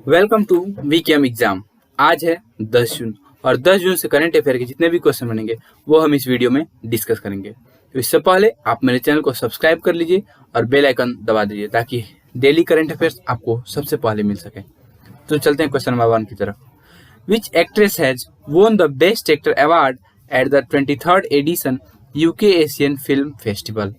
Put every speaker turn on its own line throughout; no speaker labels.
Welcome to वीकेएम exam. आज है 10 जून और 10 जून से करंट अफेयर के जितने भी क्वेश्चन बनेंगे वो हम इस वीडियो में डिस्कस करेंगे। तो इससे पहले आप मेरे चैनल को सब्सक्राइब कर लीजिए और बेल आइकन दबा दीजिए ताकि डेली करंट अफेयर्स आपको सबसे पहले मिल सके। तो चलते हैं क्वेश्चन नंबर 1 की तरफ। Which actress has won the best actor award at the 23rd edition UK Asian film festival.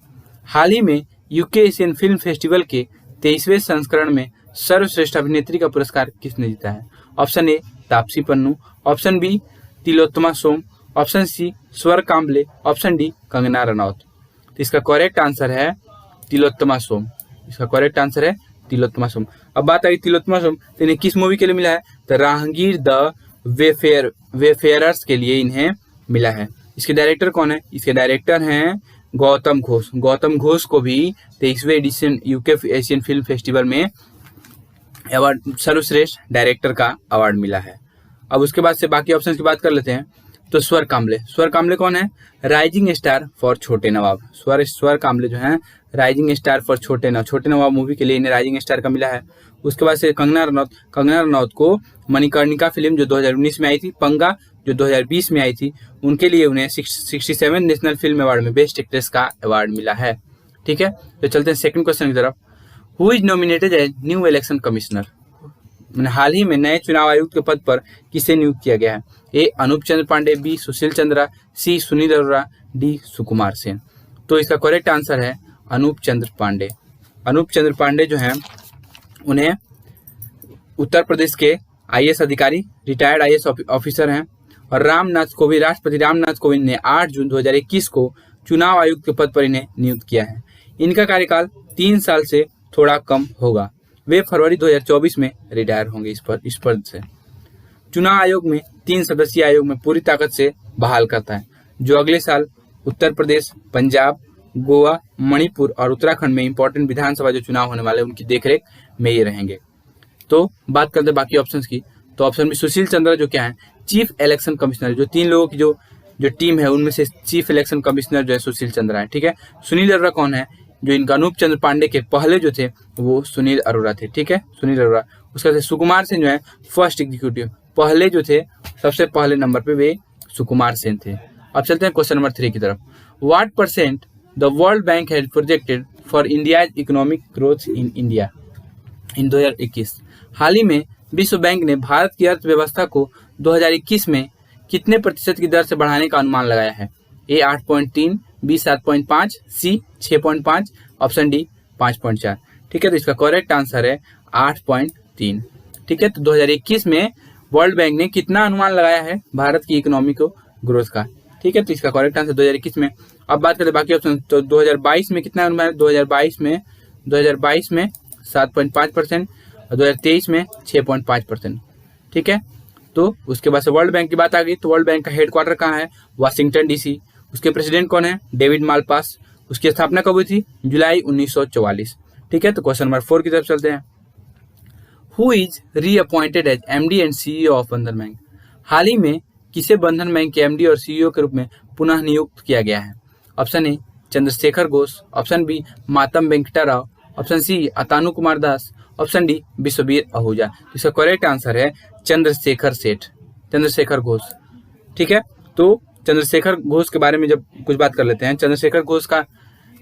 हाल ही में यूके एशियन फिल्म फेस्टिवल के 23वें संस्करण में सर्वश्रेष्ठ अभिनेत्री का पुरस्कार किसने जीता है? Option A Taapsee Pannu, option B Tillotama Shome, option C Swara Kamble, option D Kangana Ranaut. तो इसका करेक्ट आंसर है तिलोत्तमा सोम। इसका करेक्ट आंसर है तिलोत्तमा सोम। अब बात आई तिलोत्तमा सोम, तो इन्हें किस मूवी के लिए मिला है? तो राहगीर द वेफेयरर्स के लिए इन्हें मिला है। इसके डायरेक्टर कौन है? इसके डायरेक्टर हैं गौतम घोष। गौतम घोष को भी 23वें edition UK Asian film festival में अवार्ड सर्वश्रेष्ठ डायरेक्टर का अवार्ड मिला है। अब उसके बाद से बाकी ऑप्शंस की बात कर लेते हैं। तो स्वर काम्बले कौन है? राइजिंग स्टार फॉर छोटे नवाब। स्वर काम्बले जो हैं राइजिंग स्टार फॉर छोटे नवाब मूवी के लिए इन्हें राइजिंग स्टार का मिला है। उसके बाद से कंगना रनौत को मणिकर्णिका फिल्म जो 2019 में आई थी, पंगा जो 2020 में आई थी, उनके लिए उन्हें 67 नेशनल फिल्म अवार्ड में बेस्ट एक्ट्रेस का अवार्ड मिला है। ठीक है, तो चलते हैं सेकंड क्वेश्चन की तरफ। Who is nominated as new election commissioner? हाल ही में नए चुनाव आयुक्त के पद पर किसे नियुक्त किया गया है? ए अनूप चंद्र पांडे, बी सुशील चंद्रा, सी सुनील अरोड़ा, डी सुकुमार सेन। तो इसका करेक्ट आंसर है अनूप चंद्र पांडे। अनूप चंद्र पांडे जो हैं उन्हें उत्तर प्रदेश के आईएएस अधिकारी, रिटायर्ड आईएएस ऑफिसर हैं और राष्ट्रपति रामनाथ कोविंद ने 8 जून 2021 को चुनाव आयुक्त के पद पर इन्हें नियुक्त किया है। इनका कार्यकाल 3 साल से थोड़ा कम होगा। वे फरवरी 2024 में रिटायर होंगे इस पद से। चुनाव आयोग में 3 सदस्यीय आयोग में पूरी ताकत से बहाल करता है, जो अगले साल उत्तर प्रदेश, पंजाब, गोवा, मणिपुर और उत्तराखंड में इंपॉर्टेंट विधानसभा जो चुनाव होने वाले उनकी देखरेख में ये रहेंगे। तो बात करते हैं बाकी ऑप्शंस की। तो ऑप्शन में सुशील चंद्रा जो क्या है? Chief election commissioner. जो 3 लोगों की जो टीम है उनमें से चीफ इलेक्शन कमिश्नर जो है सुशील चंद्रा है। ठीक है, सुनील अरोड़ा कौन है? जो इनका अनूप चंद्र पांडे के पहले जो थे वो सुनील अरोड़ा थे। ठीक है, सुनील अरोड़ा। उसके बाद सुकुमार सेन जो है फर्स्ट एग्जीक्यूटिव, पहले जो थे सबसे पहले नंबर पे वे सुकुमार सेन थे। अब चलते हैं क्वेश्चन नंबर 3 की तरफ। What percent the world bank has projected for India economic growth in India in 2021? हाल ही में विश्व बैंक ने भारत की अर्थव्यवस्था को 2021 में कितने प्रतिशत की दर से बढ़ाने का अनुमान लगाया है? ए 8.3, बी 7.5, सी 6.5, ऑप्शन डी 5.4। ठीक है, तो इसका करेक्ट आंसर है 8.3। ठीक है, तो 2021 में वर्ल्ड बैंक ने कितना अनुमान लगाया है भारत की इकोनॉमी को ग्रोथ का? ठीक है, तो इसका करेक्ट आंसर 2021 में। अब बात करें बाकी ऑप्शन। तो 2022 में कितना अनुमान है? 2022 में 7.5% और 2023 में 6.5%। ठीक है, तो उसके बाद से वर्ल्ड बैंक की बात आ गई। तो वर्ल्ड बैंक का हेडक्वार्टर कहाँ है? Washington DC. उसके प्रेसिडेंट कौन है? David Malpass. उसकी स्थापना कब हुई थी? जुलाई 1944। ठीक है, तो क्वेश्चन नंबर 4 की तरफ चलते हैं। Who is reappointed as MD and CEO of Bandhan bank? हाल ही में किसे बंधन बैंक के एमडी और सीईओ के रूप में पुनः नियुक्त किया गया है? Option A Chandrashekhar Ghosh, option B Maatam Venkata Rao, option C Atanu Kumar Das, option D Vishwavir Ahuja. इसका करेक्ट आंसर है चंद्रशेखर घोष। ठीक है, तो चंद्रशेखर घोष के बारे में जब कुछ बात कर लेते हैं। चंद्रशेखर घोष का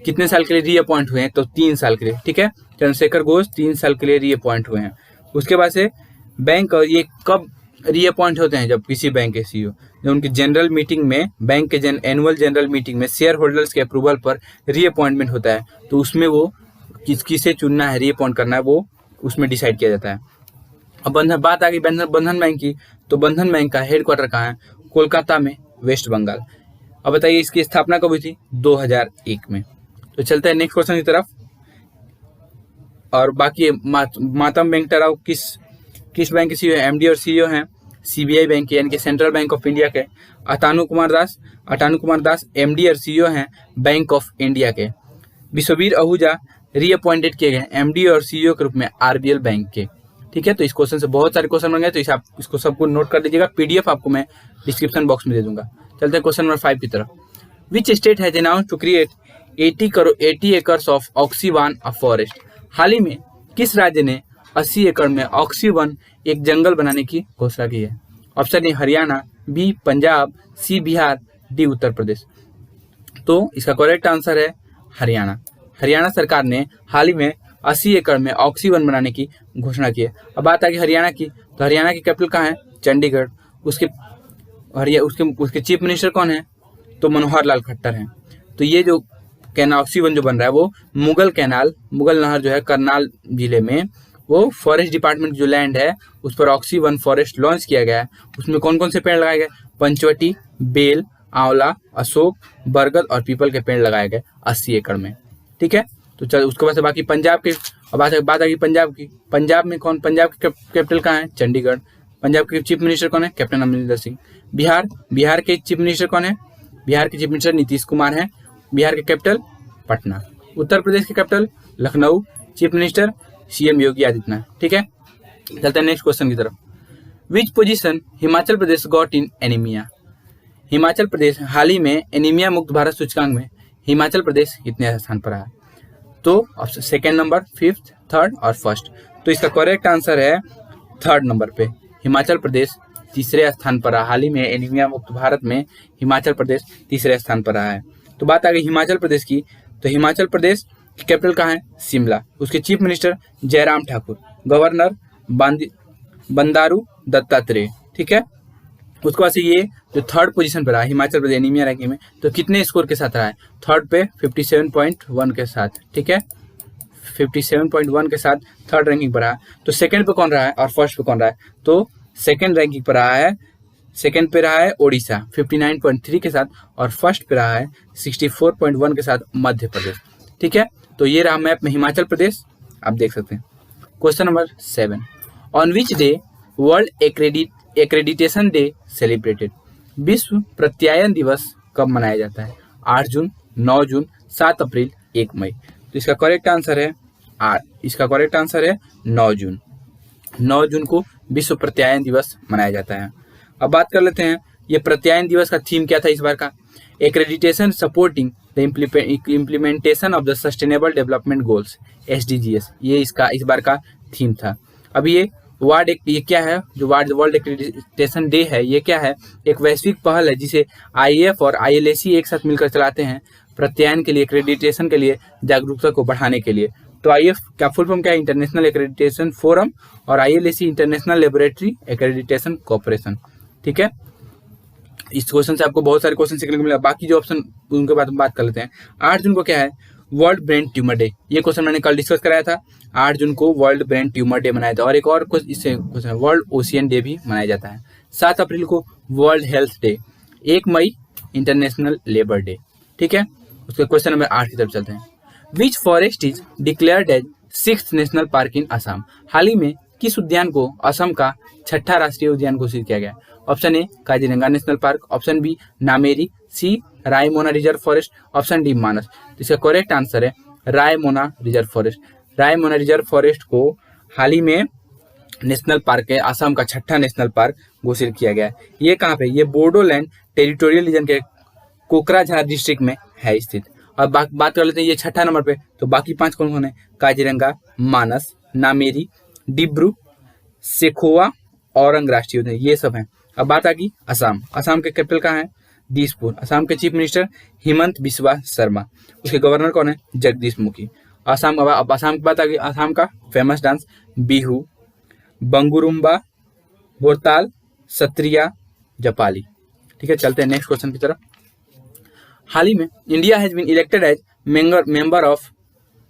कितने साल के लिए रीअपॉइंट हुए हैं? तो 3 साल के लिए। ठीक है, चंद्रशेखर घोष 3 साल के लिए रीअपॉइंट हुए हैं। उसके बाद से बैंक ये कब रीअपॉइंट होते हैं? जब किसी बैंक के सीईओ जब उनकी जनरल मीटिंग में, बैंक के एनुअल जनरल मीटिंग में शेयर होल्डर्स के अप्रूवल पर रीअपॉइंटमेंट होता है, तो उसमें वो किसे चुनना है, रीअपॉइंट करना है, वो उसमें डिसाइड किया जाता है। अब बात आ गई बंधन बैंक की। तो बंधन बैंक का हेडक्वार्टर कहाँ है? कोलकाता में, वेस्ट बंगाल। अब बताइए इसकी स्थापना कब हुई थी? 2001 में। तो चलते हैं नेक्स्ट क्वेश्चन की तरफ। और बाकी मातम वेंकटा राव किस बैंक के सीईओ है? एमडी और सीईओ हैं सीबीआई बैंक के, यानी कि सेंट्रल बैंक ऑफ इंडिया के। अतानु कुमार दास एमडी और सीईओ हैं बैंक ऑफ इंडिया के। विश्ववीर आहूजा रीअपॉइंटेड किए गए एमडी और सीईओ के रूप में आरबीएल बैंक के। ठीक है, तो इस क्वेश्चन से बहुत सारे क्वेश्चन बन गए, तो इसे आप इसको सबको नोट कर लीजिएगा। पीडीएफ आपको मैं डिस्क्रिप्शन बॉक्स में दे दूंगा। चलते हैं क्वेश्चन नंबर 5 की तरफ। Which state has announced to create 80 acres of oxy वन अ फॉरेस्ट? हाल ही में किस राज्य ने 80 एकड़ में ऑक्सी वन एक जंगल बनाने की घोषणा की है? Option A Haryana, B Punjab, C Bihar, D Uttar Pradesh. तो इसका करेक्ट आंसर है हरियाणा। हरियाणा सरकार ने हाल ही में 80 एकड़ में ऑक्सीवन बनाने की घोषणा की है। अब बात आ गई हरियाणा की, तो हरियाणा की कैपिटल कहाँ है? चंडीगढ़। उसके चीफ मिनिस्टर कौन है? तो मनोहर लाल खट्टर हैं। तो ये जो ऑक्सीवन जो बन रहा है वो मुगल नहर जो है करनाल जिले में, वो फॉरेस्ट डिपार्टमेंट जो लैंड है उस पर ऑक्सीवन फॉरेस्ट लॉन्च किया गया है। उसमें कौन कौन से पेड़ लगाए गए? पंचवटी, बेल, आंवला, अशोक, बरगद और पीपल के पेड़ लगाए गए 80 एकड़ में। ठीक है, तो चल उसके बाद से बाकी पंजाब के, बात आ गई पंजाब की। पंजाब में कौन? पंजाब की कैपिटल कहाँ है? चंडीगढ़। पंजाब के चीफ मिनिस्टर कौन है? कैप्टन अमरिंदर सिंह। बिहार के चीफ मिनिस्टर कौन है? बिहार के चीफ मिनिस्टर नीतीश कुमार हैं। बिहार के कैपिटल पटना। उत्तर प्रदेश की capital Lucknow. Chief minister CM Yogi Adityanath. ठीक है, चलते हैं नेक्स्ट क्वेश्चन की तरफ। Which position Himachal Pradesh got in anaemia? Himachal Pradesh हाल ही में एनीमिया मुक्त भारत सूचकांक में हिमाचल प्रदेश कितने स्थान पर आया? तो सेकेंड नंबर, फिफ्थ, थर्ड और फर्स्ट। तो इसका करेक्ट आंसर है थर्ड नंबर पे हिमाचल प्रदेश तीसरे स्थान पर रहा। हाल ही में एनीमिया मुक्त भारत में हिमाचल प्रदेश तीसरे स्थान पर रहा है। तो बात आ गई हिमाचल प्रदेश की, तो हिमाचल प्रदेश की कैपिटल कहाँ है? शिमला। उसके chief minister Jairam Thakur, governor Bandaru Dattatreya. ठीक है, उसके बाद से ये जो थर्ड पोजीशन पर रहा हिमाचल प्रदेश एनीमिया रैंकिंग में, तो कितने स्कोर के साथ रहा है? थर्ड पे 57.1 के साथ। ठीक है, 57.1 के साथ थर्ड रैंकिंग पर रहा। तो सेकंड पे कौन रहा है और फर्स्ट पे कौन रहा है? तो सेकंड रैंकिंग पर रहा है, सेकंड पे रहा है ओडिशा 59.3 के साथ, और फर्स्ट पे रहा है 64.1 के साथ मध्य प्रदेश। ठीक है, तो ये रहा मैप में हिमाचल प्रदेश, आप देख सकते हैं। Question number 7, on which day world accreditation day celebrated? विश्व प्रत्यायन दिवस कब मनाया जाता है? 8 जून, 9 जून, 7 अप्रैल, 1 मई। तो इसका करेक्ट आंसर है 8। इसका करेक्ट आंसर है 9 जून। 9 जून को विश्व प्रत्यायन दिवस मनाया जाता है। अब बात कर लेते हैं ये प्रत्यायन दिवस का थीम क्या था इस बार का? Accreditation supporting the implementation of the sustainable development goals, SDGs, ये इसका इस बार का थीम था। अब ये क्या है? जो वर्ल्ड एक्रेडिटेशन डे है, ये क्या है? एक वैश्विक पहल है जिसे IAF और ILAC एक साथ मिलकर चलाते हैं प्रत्यायन के लिए, एक्रेडिटेशन के लिए जागरूकता को बढ़ाने के लिए। तो IAF का फुल फॉर्म क्या है? इंटरनेशनल एक्रेडिटेशन फोरम, और ILAC international laboratory accreditation corporation. ठीक है, इस क्वेश्चन से आपको बहुत सारे क्वेश्चन सीखने को मिला। बाकी जो ऑप्शन उनके बाद हम बात कर लेते हैं। 8 जून को क्या है? World brain tumour day. ये क्वेश्चन मैंने कल डिस्कस कराया था। 8 जून को वर्ल्ड ब्रेन ट्यूमर डे मनाया था। और एक और इससे क्वेश्चन, वर्ल्ड ओशियन डे भी मनाया जाता है। 7 अप्रैल को वर्ल्ड हेल्थ डे। 1 मई इंटरनेशनल लेबर डे। ठीक है, उसके क्वेश्चन नंबर 8 की तरफ चलते हैं। Which forest is declared as 6th national park in Assam? हाल ही में किस उद्यान को असम का 6ठा राष्ट्रीय उद्यान घोषित किया गया? Option A Kaziranga national park, option B Nameri, C Raimona reserve forest, option D Manas. तो इसका करेक्ट आंसर है Raimona reserve forest. Raimona reserve forest को हाल ही में नेशनल पार्क है, असम का 6ठा नेशनल पार्क घोषित किया गया है। ये कहाँ पे? ये बोडोलैंड टेरिटोरियल रीजन के कोकराझार डिस्ट्रिक्ट में है स्थित। अब बात कर लेते हैं ये 6ठा नंबर पे, तो बाकी 5 कौन कौन है? काजीरंगा, मानस, नामेरी, डिब्रू, सेखोवा, औरंग राष्ट्रीय उद्यान, ये सब हैं। अब बात आ गई असम। असम के कैपिटल कहाँ है? दिसपुर। असम के चीफ मिनिस्टर हिमंत बिस्वा शर्मा। उसके गवर्नर कौन है? जगदीश मुखी। अब असम की बात आ गई। असम का फेमस डांस बिहू, बंगुरुम्बा, बोरताल, सत्रिया, जपाली। ठीक है, चलते हैं नेक्स्ट क्वेश्चन की तरफ। हाल ही में India has been elected as member of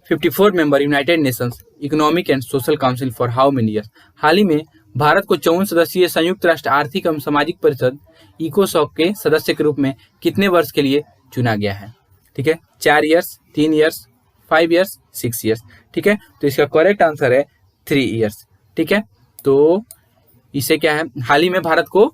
54 member United Nations economic and social council for how many years? हाल ही में भारत को 54 सदस्यीय संयुक्त राष्ट्र आर्थिक एवं सामाजिक परिषद इकोसॉक के सदस्य के रूप में कितने वर्ष के लिए चुना गया है? ठीक है, 4 ईयर्स, 3 ईयर्स, 5 ईयर्स, 6 ईयर्स। ठीक है, तो इसका करेक्ट आंसर है 3 ईयर्स। ठीक है, तो इसे क्या है? हाल ही में भारत को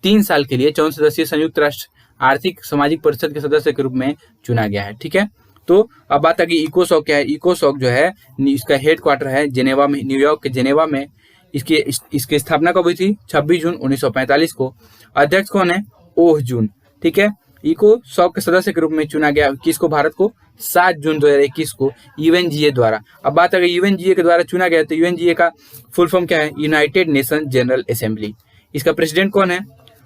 3 साल के लिए 54 सदस्यीय संयुक्त राष्ट्र आर्थिक सामाजिक परिषद के सदस्य के रूप में चुना गया है। ठीक है, तो अब बात आ गई इकोसॉक क्या है? इकोसॉक जो है इसका हेड क्वार्टर है जेनेवा में, न्यूयॉर्क के जेनेवा में। इसकी स्थापना कब हुई थी? 26 जून 1945 को। अध्यक्ष कौन है? ओह जून। ठीक है, इकोसॉक के सदस्य के रूप में चुना गया किसको? भारत को 7 जून 2021 को यूएनजीए द्वारा। अब बात अगर यूएनजीए के द्वारा चुना गया तो यूएनजीए का फुल फॉर्म क्या है? United nation general assembly. इसका प्रेसिडेंट कौन है?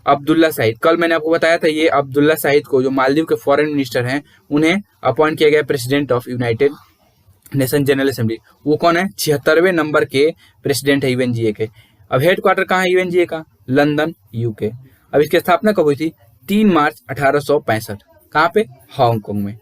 अब्दुल्ला शाहिद। कल मैंने आपको बताया था ये अब्दुल्ला शाहिद को, जो मालदीव के फॉरेन मिनिस्टर हैं, उन्हें अपॉइंट किया गया president of United nation general assembly. वो कौन है? 76वें नंबर के प्रेसिडेंट है यूएनजीए के। अब हेडक्वार्टर कहाँ है यूएनजीए का? London, UK. अब इसकी स्थापना कब हुई थी? 3 मार्च 1865। कहाँ पे? हांगकांग में।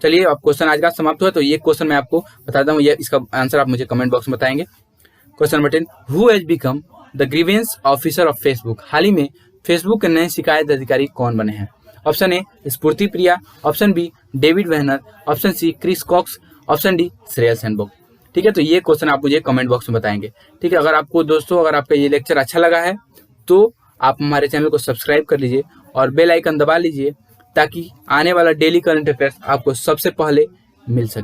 चलिए अब क्वेश्चन आज का समाप्त हुआ। तो ये क्वेश्चन मैं आपको बताता हूँ, ये इसका आंसर आप मुझे कमेंट बॉक्स में बताएंगे। Question number 10, who has become the grievance officer of Facebook? हाल ही में फेसबुक के नए शिकायत अधिकारी कौन बने हैं? Option A Sphoorti Priya, option B David Wehner, option C Chris Cox, option D Shreyas Senberg. ठीक है, तो ये क्वेश्चन आप मुझे कमेंट बॉक्स में बताएंगे। ठीक है, अगर आपको दोस्तों अगर आपका ये लेक्चर अच्छा लगा है तो आप हमारे चैनल को सब्सक्राइब कर लीजिए और बेल आइकन दबा लीजिए, ताकि आने वाला डेली करंट अफेयर्स आपको सबसे पहले मिल सके।